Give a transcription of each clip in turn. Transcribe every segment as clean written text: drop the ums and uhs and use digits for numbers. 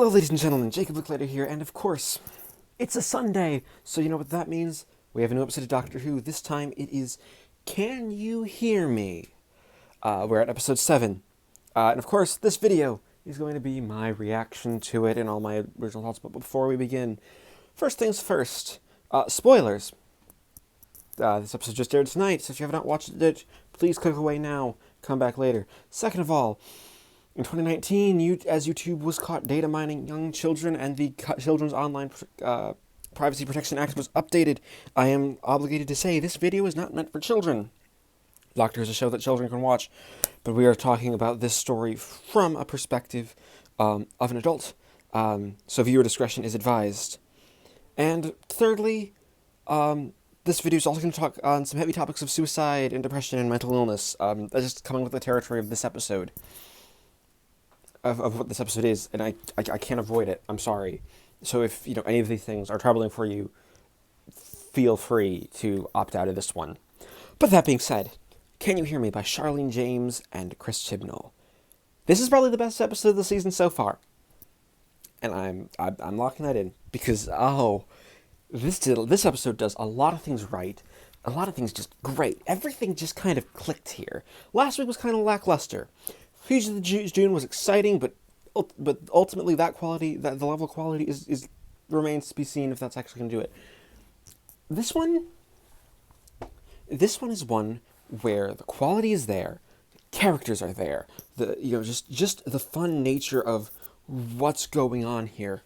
Hello, ladies and gentlemen, Jacob Licklater here, and of course, it's a Sunday, so you know what that means? We have a new episode of Doctor Who. This time it is Can You Hear Me? We're at episode 7. And of course, this video is going to be my reaction to it and all my original thoughts. But before we begin, first things first, spoilers. This episode just aired tonight, so if you have not watched it, please click away now. Come back later. Second of all, in 2019, as YouTube was caught data mining young children and the Children's Online Privacy Protection Act was updated, I am obligated to say this video is not meant for children. Doctor is a show that children can watch, but we are talking about this story from a perspective of an adult, so viewer discretion is advised. And thirdly, this video is also going to talk on some heavy topics of suicide and depression and mental illness. That's just coming with the territory of this episode. Of what this episode is, and I can't avoid it. I'm sorry. So if any of these things are troubling for you, feel free to opt out of this one. But that being said, Can You Hear Me by Charlene James and Chris Chibnall. This is probably the best episode of the season so far, and I'm locking that in because this episode does a lot of things right, a lot of things just great. Everything just kind of clicked here. Last week was kind of lackluster. Fugitive June was exciting, but ultimately that quality, the level of quality remains to be seen if that's actually going to do it. This one is one where the quality is there, the characters are there, just the fun nature of what's going on here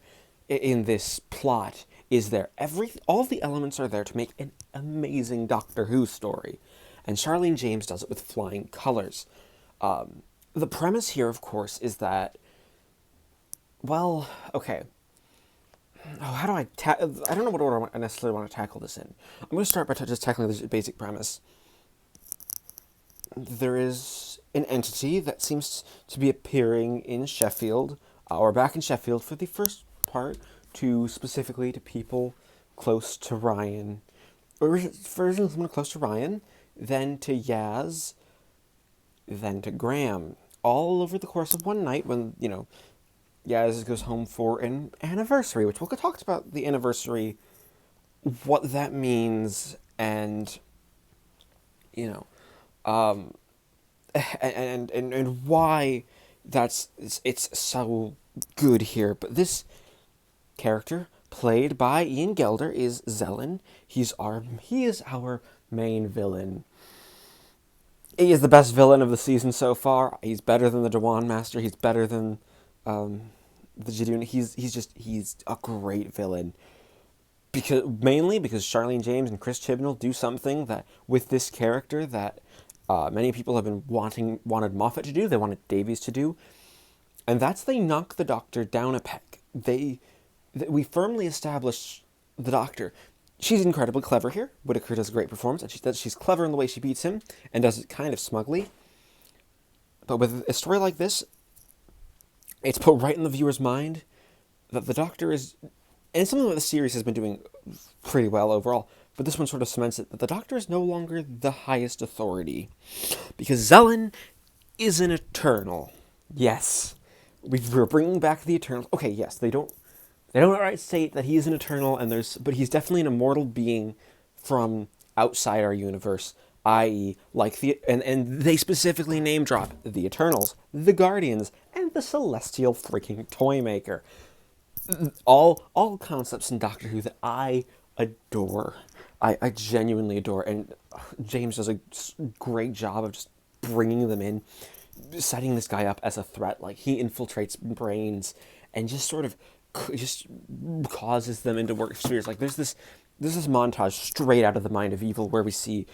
in this plot is there. All the elements are there to make an amazing Doctor Who story, and Charlene James does it with flying colors. The premise here, of course, is that, well, okay. How do I don't know what order I necessarily want to tackle this in. I'm going to start by just tackling the basic premise. There is an entity that seems to be appearing in Sheffield, or back in Sheffield for the first part, specifically to people close to Ryan. Originally someone close to Ryan, then to Yaz, then to Graham. All over the course of one night when, Yaz goes home for an anniversary, which we'll talk about the anniversary, what that means, and, and why it's so good here. But this character, played by Ian Gelder, is Zelen. He is our main villain. He is the best villain of the season so far. He's better than the Dewan Master. He's better than the Jadoon. He's a great villain. Mainly because Charlene James and Chris Chibnall do something that with this character that many people have been wanted Moffat to do. They wanted Davies to do, and that's they knock the Doctor down a peg. We firmly establish the Doctor. She's incredibly clever here. Whittaker does a great performance, and she's clever in the way she beats him, and does it kind of smugly. But with a story like this, it's put right in the viewer's mind that the Doctor is, and something that the series has been doing pretty well overall, but this one sort of cements it, that the Doctor is no longer the highest authority. Because Zelen is an Eternal. Yes. We're bringing back the Eternals. Okay, yes, they don't outright state that he is an Eternal, but he's definitely an immortal being from outside our universe, i.e., and they specifically name drop the Eternals, the Guardians, and the Celestial freaking Toymaker. All concepts in Doctor Who that I adore. I genuinely adore, and James does a great job of just bringing them in, setting this guy up as a threat. Like, he infiltrates brains and just sort of just causes them into work spheres. Like, there's this montage straight out of The Mind of Evil where we see,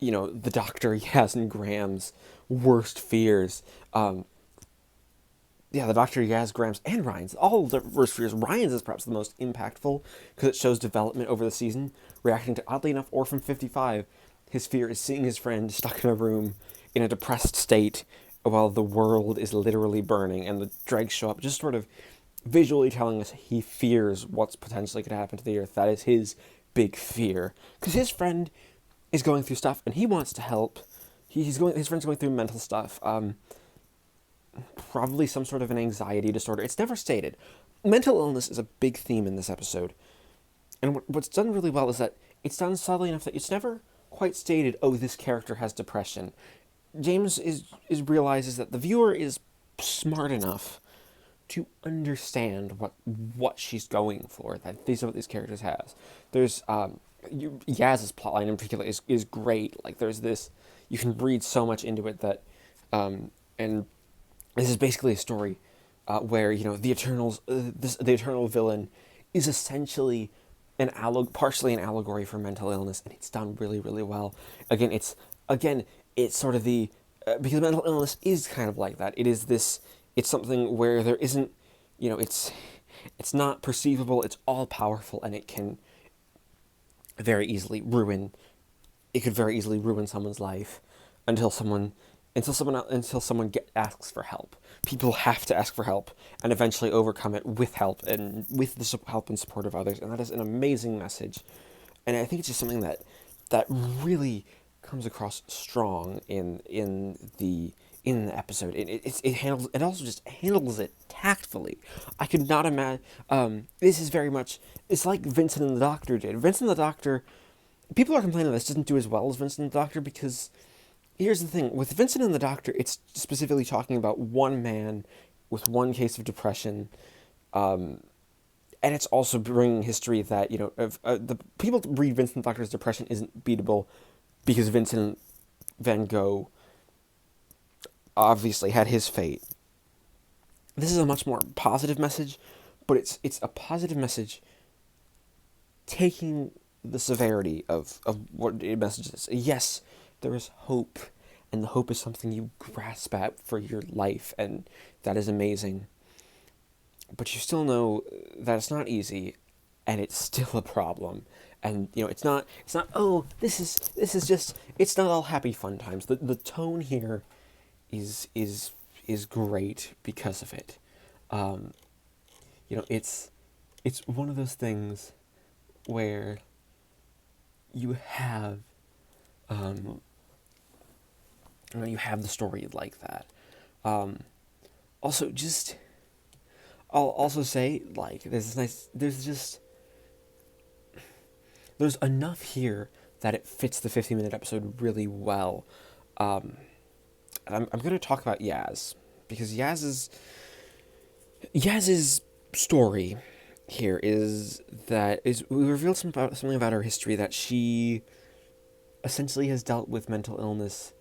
the Doctor, Yaz, and Graham's worst fears. The Doctor, Yaz, Graham's, and Ryan's, all the worst fears. Ryan's is perhaps the most impactful because it shows development over the season, reacting to, oddly enough, Orphan 55. His fear is seeing his friend stuck in a room in a depressed state while the world is literally burning, and the dregs show up, just sort of visually telling us he fears what's potentially going to happen to the Earth. That is his big fear. Because his friend is going through stuff, and he wants to help. His friend's going through mental stuff. Probably some sort of an anxiety disorder. It's never stated. mental illness is a big theme in this episode, and what's done really well is that it's done subtly enough that it's never quite stated, oh, this character has depression. James is realizes that the viewer is smart enough to understand what she's going for. That these are what these characters has. There's Yaz's plotline in particular is great. Like there's this, you can read so much into it that, and this is basically a story where the Eternals, the Eternal villain, is essentially partially an allegory for mental illness, and it's done really really well. It's sort of the because mental illness is kind of like that. It is this. It's something where there isn't, it's not perceivable. It's all powerful, and it can very easily ruin. It could very easily ruin someone's life until someone asks for help. People have to ask for help and eventually overcome it with help and with the help and support of others, and that is an amazing message. And I think it's just something that really comes across strong in the episode. It also just handles it tactfully. I could not imagine. This is very much. It's like Vincent and the Doctor did. Vincent and the Doctor. People are complaining this doesn't do as well as Vincent and the Doctor because here's the thing with Vincent and the Doctor. It's specifically talking about one man with one case of depression. And it's also bringing history that of the people read Vincent Doctor's depression isn't beatable because Vincent Van Gogh obviously had his fate. This is a much more positive message, but it's a positive message taking the severity of what it messages. Yes, there is hope, and the hope is something you grasp at for your life, and that is amazing. But you still know that it's not easy, and it's still a problem. And it's not. Oh, this is just. It's not all happy fun times. The tone here is great because of it. It's one of those things where you have you have the story like that. Also, just I'll also say there's enough here that it fits the 50-minute episode really well. And I'm going to talk about Yaz because Yaz's story here we revealed something about her history, that she essentially has dealt with mental illness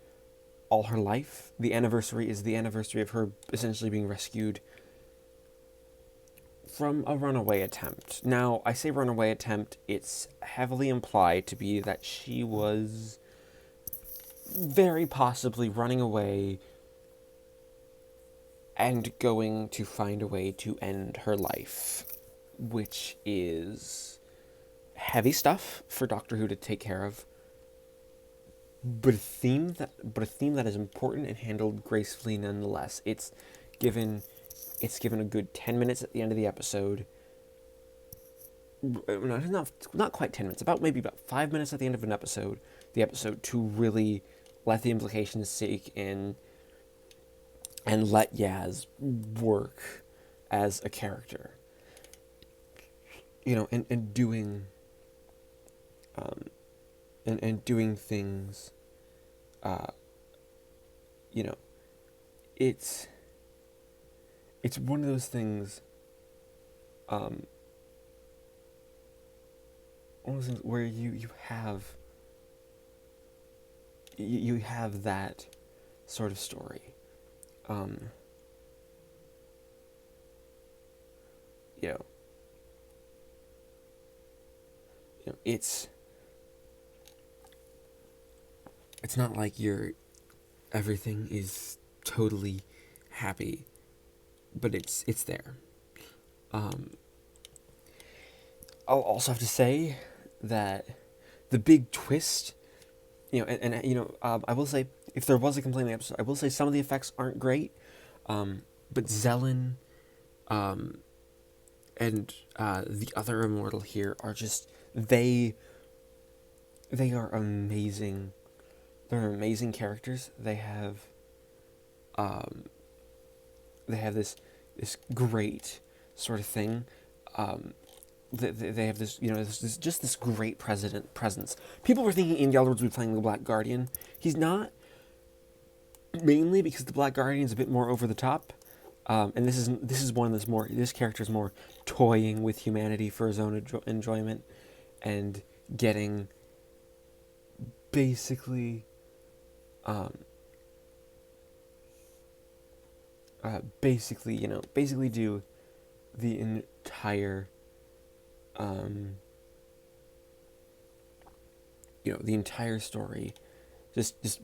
all her life. The anniversary is the anniversary of her essentially being rescued from a runaway attempt. Now, I say runaway attempt, it's heavily implied to be that she was very possibly running away and going to find a way to end her life, which is heavy stuff for Doctor Who to take care of, but a theme that is important and handled gracefully nonetheless. It's given a good 10 minutes at the end of the episode. Not quite 10 minutes, maybe about 5 minutes at the end of the episode to really let the implications sink in and let Yaz work as a character. And doing and doing things, it's one of those things, where you have that sort of story. It's not like everything is totally happy, but it's there. I'll also have to say that the big twist, I will say, if there was a complaint in the episode, I will say some of the effects aren't great, but Zelen, and the other immortal here are just, they are amazing. They're amazing characters. They have this great sort of thing. They have this, just this great presence. People were thinking Ian Gelder would be playing the Black Guardian. He's not, mainly because the Black Guardian is a bit more over the top, and this is one that's more. This character is more toying with humanity for his own enjoyment, and getting basically, basically do the entire, the entire story, just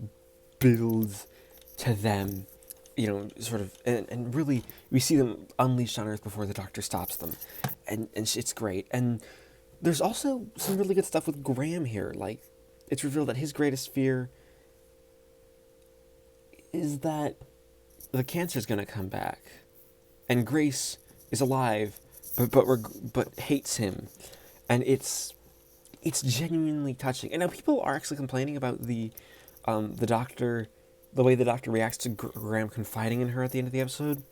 builds to them, sort of, and really we see them unleashed on Earth before the Doctor stops them, and it's great. And there's also some really good stuff with Graham here. Like, it's revealed that his greatest fear is that the cancer's gonna come back, and Grace is alive, but hates him, and it's genuinely touching. And now people are actually complaining about the Doctor, the way the Doctor reacts to Graham confiding in her at the end of the episode.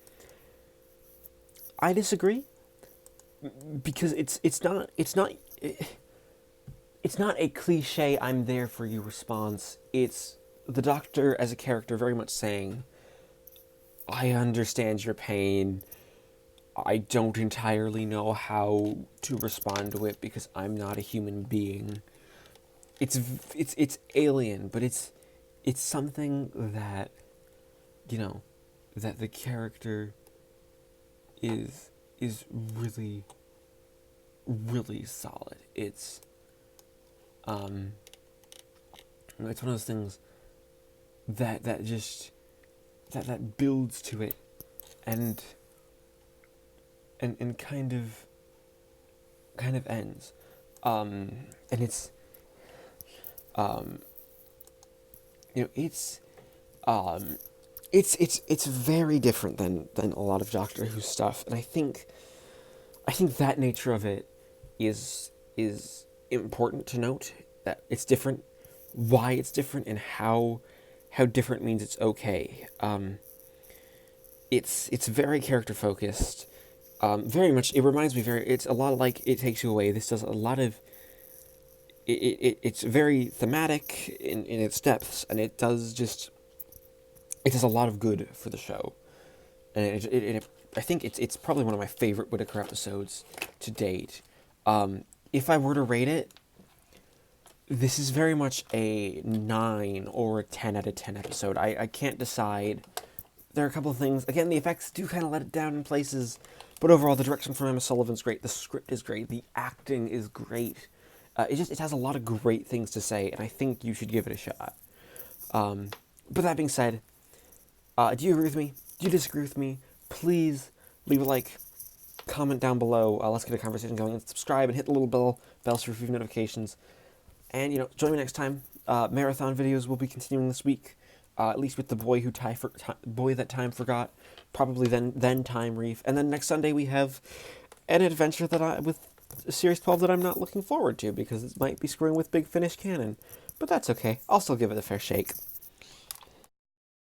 I disagree, because it's not a cliche "I'm there for you" response. It's the Doctor as a character very much saying, I understand your pain. I don't entirely know how to respond to it because I'm not a human being. It's alien, but it's something that, that the character is really, really solid. It's one of those things that builds to it, and kind of ends, and it's it's very different than a lot of Doctor Who stuff, and I think that nature of it is important to note, that it's different, why it's different, and how different means it's okay. It's very character focused. Very much, it reminds me it's a lot like It Takes You Away. This does a lot of, it's very thematic in its depths, and it does a lot of good for the show. And I think it's probably one of my favorite Whittaker episodes to date. If I were to rate it, this is very much a 9 or a 10 out of 10 episode. I can't decide. There are a couple of things. Again, the effects do kind of let it down in places, but overall, the direction from Emma Sullivan's great. The script is great. The acting is great. It has a lot of great things to say, and I think you should give it a shot. But that being said, do you agree with me? Do you disagree with me? Please leave a like, comment down below. Let's get a conversation going, and subscribe and hit the little bell so you receive notifications. And join me next time. Marathon videos will be continuing this week, at least with the boy that time forgot. Probably then Time Reef, and then next Sunday we have an adventure with Series 12 that I'm not looking forward to because it might be screwing with Big Finish canon, but that's okay. I'll still give it a fair shake.